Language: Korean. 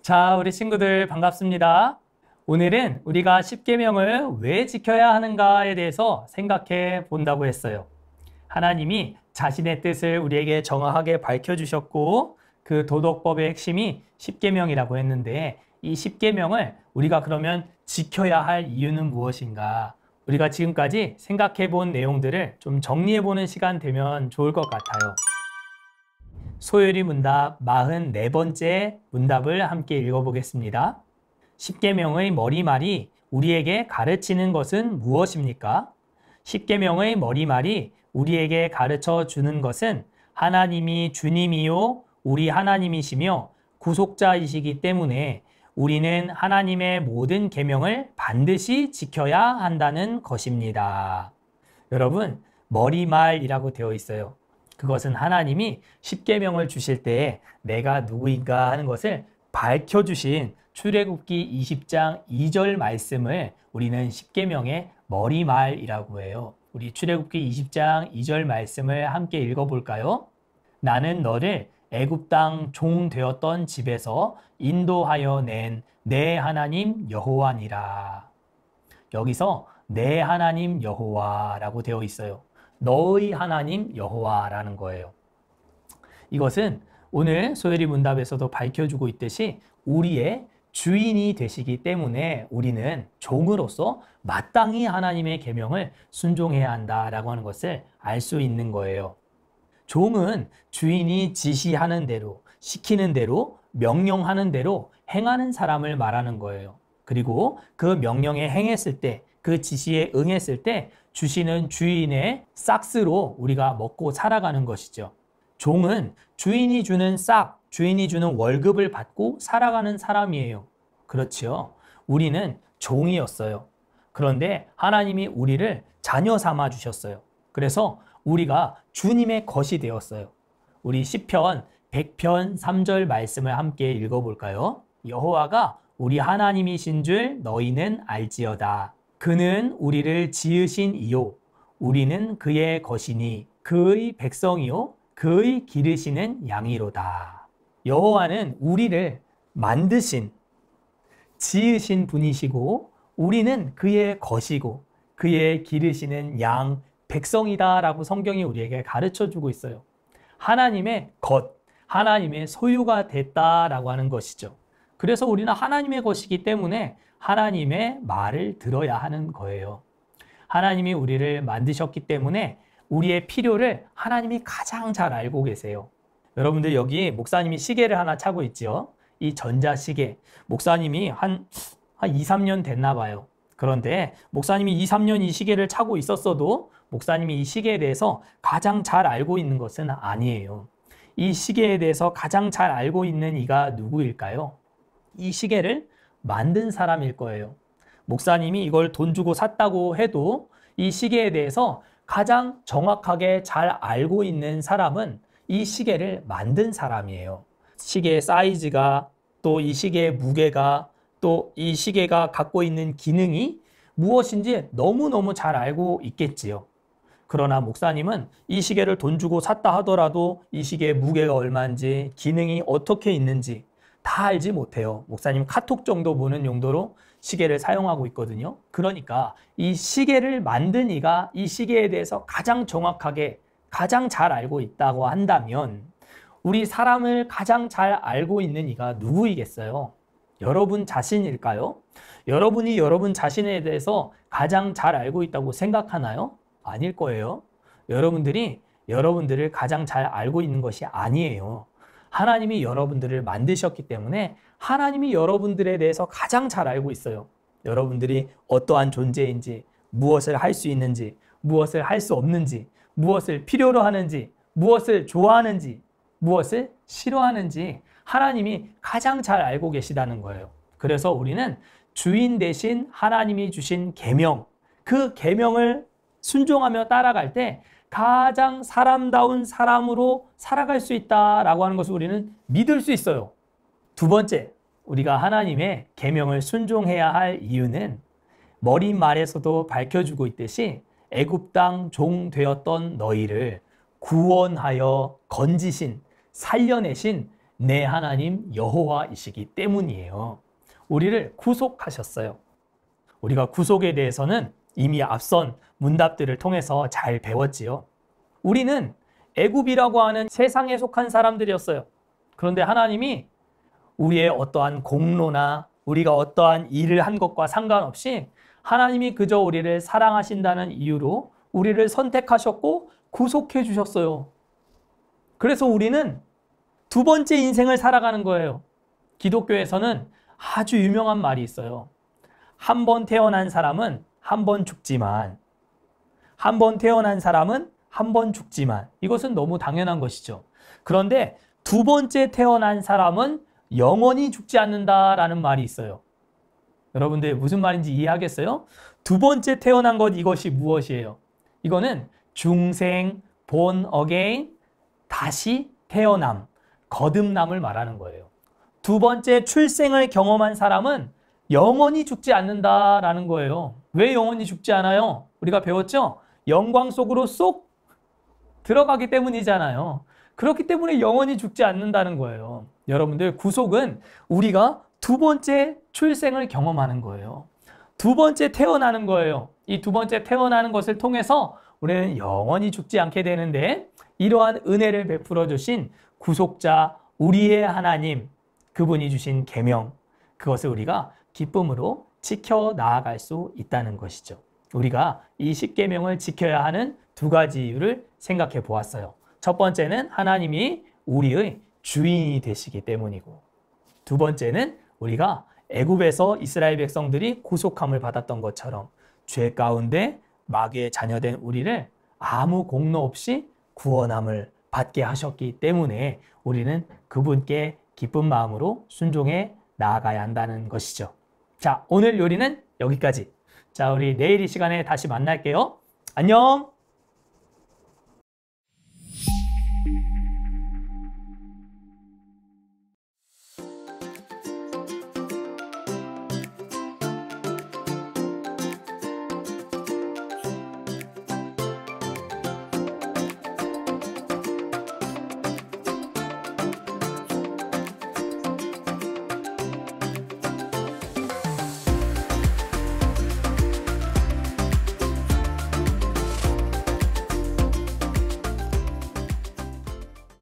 자, 우리 친구들 반갑습니다. 오늘은 우리가 십계명을 왜 지켜야 하는가에 대해서 생각해 본다고 했어요. 하나님이 자신의 뜻을 우리에게 정확하게 밝혀주셨고 그 도덕법의 핵심이 십계명이라고 했는데 이 십계명을 우리가 그러면 지켜야 할 이유는 무엇인가? 우리가 지금까지 생각해 본 내용들을 좀 정리해 보는 시간 되면 좋을 것 같아요. 소요리 문답 44번째 문답을 함께 읽어보겠습니다. 십계명의 머리말이 우리에게 가르치는 것은 무엇입니까? 십계명의 머리말이 우리에게 가르쳐 주는 것은 하나님이 주님이요 우리 하나님이시며 구속자이시기 때문에 우리는 하나님의 모든 계명을 반드시 지켜야 한다는 것입니다. 여러분, 머리말이라고 되어 있어요. 그것은 하나님이 십계명을 주실 때에 내가 누구인가 하는 것을 밝혀주신 출애굽기 20장 2절 말씀을 우리는 십계명의 머리말이라고 해요. 우리 출애굽기 20장 2절 말씀을 함께 읽어볼까요? 나는 너를 애굽 땅 종 되었던 집에서 인도하여 낸 내 하나님 여호와니라. 여기서 내 하나님 여호와라고 되어 있어요. 너의 하나님 여호와라는 거예요. 이것은 오늘 소요리 문답에서도 밝혀주고 있듯이 우리의 주인이 되시기 때문에 우리는 종으로서 마땅히 하나님의 계명을 순종해야 한다라고 하는 것을 알 수 있는 거예요. 종은 주인이 지시하는 대로, 시키는 대로, 명령하는 대로 행하는 사람을 말하는 거예요. 그리고 그 명령에 행했을 때, 그 지시에 응했을 때 주시는 주인의 싹스로 우리가 먹고 살아가는 것이죠. 종은 주인이 주는 싹, 주인이 주는 월급을 받고 살아가는 사람이에요. 그렇지요. 우리는 종이었어요. 그런데 하나님이 우리를 자녀 삼아 주셨어요. 그래서 우리가 주님의 것이 되었어요. 우리 시편 100편 3절 말씀을 함께 읽어볼까요? 여호와가 우리 하나님이신 줄 너희는 알지어다. 그는 우리를 지으신 이요 우리는 그의 것이니 그의 백성이요 그의 기르시는 양이로다. 여호와는 우리를 만드신 지으신 분이시고 우리는 그의 것이고 그의 기르시는 양 백성이다 라고 성경이 우리에게 가르쳐주고 있어요. 하나님의 것, 하나님의 소유가 됐다라고 하는 것이죠. 그래서 우리는 하나님의 것이기 때문에 하나님의 말을 들어야 하는 거예요. 하나님이 우리를 만드셨기 때문에 우리의 필요를 하나님이 가장 잘 알고 계세요. 여러분들 여기 목사님이 시계를 하나 차고 있죠. 이 전자시계. 목사님이 한 2, 3년 됐나 봐요. 그런데 목사님이 2, 3년 이 시계를 차고 있었어도 목사님이 이 시계에 대해서 가장 잘 알고 있는 것은 아니에요. 이 시계에 대해서 가장 잘 알고 있는 이가 누구일까요? 이 시계를 만든 사람일 거예요. 목사님이 이걸 돈 주고 샀다고 해도 이 시계에 대해서 가장 정확하게 잘 알고 있는 사람은 이 시계를 만든 사람이에요. 시계의 사이즈가 또 이 시계의 무게가 또 이 시계가 갖고 있는 기능이 무엇인지 너무너무 잘 알고 있겠지요. 그러나 목사님은 이 시계를 돈 주고 샀다 하더라도 이 시계의 무게가 얼마인지 기능이 어떻게 있는지 다 알지 못해요. 목사님 카톡 정도 보는 용도로 시계를 사용하고 있거든요. 그러니까 이 시계를 만든 이가 이 시계에 대해서 가장 정확하게 가장 잘 알고 있다고 한다면 우리 사람을 가장 잘 알고 있는 이가 누구이겠어요? 여러분 자신일까요? 여러분이 여러분 자신에 대해서 가장 잘 알고 있다고 생각하나요? 아닐 거예요. 여러분들이 여러분들을 가장 잘 알고 있는 것이 아니에요. 하나님이 여러분들을 만드셨기 때문에 하나님이 여러분들에 대해서 가장 잘 알고 있어요. 여러분들이 어떠한 존재인지, 무엇을 할 수 있는지, 무엇을 할 수 없는지, 무엇을 필요로 하는지, 무엇을 좋아하는지, 무엇을 싫어하는지 하나님이 가장 잘 알고 계시다는 거예요. 그래서 우리는 주인 대신 하나님이 주신 계명, 그 계명을 순종하며 따라갈 때 가장 사람다운 사람으로 살아갈 수 있다라고 하는 것을 우리는 믿을 수 있어요. 두 번째, 우리가 하나님의 계명을 순종해야 할 이유는 머릿말에서도 밝혀주고 있듯이 애굽 땅 종 되었던 너희를 구원하여 건지신, 살려내신 내 하나님 여호와이시기 때문이에요. 우리를 구속하셨어요. 우리가 구속에 대해서는 이미 앞선 문답들을 통해서 잘 배웠지요. 우리는 애굽이라고 하는 세상에 속한 사람들이었어요. 그런데 하나님이 우리의 어떠한 공로나 우리가 어떠한 일을 한 것과 상관없이 하나님이 그저 우리를 사랑하신다는 이유로 우리를 선택하셨고 구속해 주셨어요. 그래서 우리는 두 번째 인생을 살아가는 거예요. 기독교에서는 아주 유명한 말이 있어요. 한 번 태어난 사람은 한 번 죽지만, 한 번 태어난 사람은 한 번 죽지만, 이것은 너무 당연한 것이죠. 그런데 두 번째 태어난 사람은 영원히 죽지 않는다라는 말이 있어요. 여러분들 무슨 말인지 이해하겠어요? 두 번째 태어난 것, 이것이 무엇이에요? 이거는 중생, born again, 다시 태어남, 거듭남을 말하는 거예요. 두 번째 출생을 경험한 사람은 영원히 죽지 않는다라는 거예요. 왜 영원히 죽지 않아요? 우리가 배웠죠? 영광 속으로 쏙 들어가기 때문이잖아요. 그렇기 때문에 영원히 죽지 않는다는 거예요. 여러분들, 구속은 우리가 두 번째 출생을 경험하는 거예요. 두 번째 태어나는 거예요. 이 두 번째 태어나는 것을 통해서 우리는 영원히 죽지 않게 되는데, 이러한 은혜를 베풀어 주신 구속자, 우리의 하나님, 그분이 주신 계명, 그것을 우리가 기쁨으로 지켜 나아갈 수 있다는 것이죠. 우리가 이 십계명을 지켜야 하는 두 가지 이유를 생각해 보았어요. 첫 번째는 하나님이 우리의 주인이 되시기 때문이고, 두 번째는 우리가 애굽에서 이스라엘 백성들이 구속함을 받았던 것처럼 죄 가운데 마귀의 자녀된 우리를 아무 공로 없이 구원함을 받게 하셨기 때문에 우리는 그분께 기쁜 마음으로 순종해 나아가야 한다는 것이죠. 자, 오늘 요리는 여기까지. 자, 우리 내일 이 시간에 다시 만날게요. 안녕!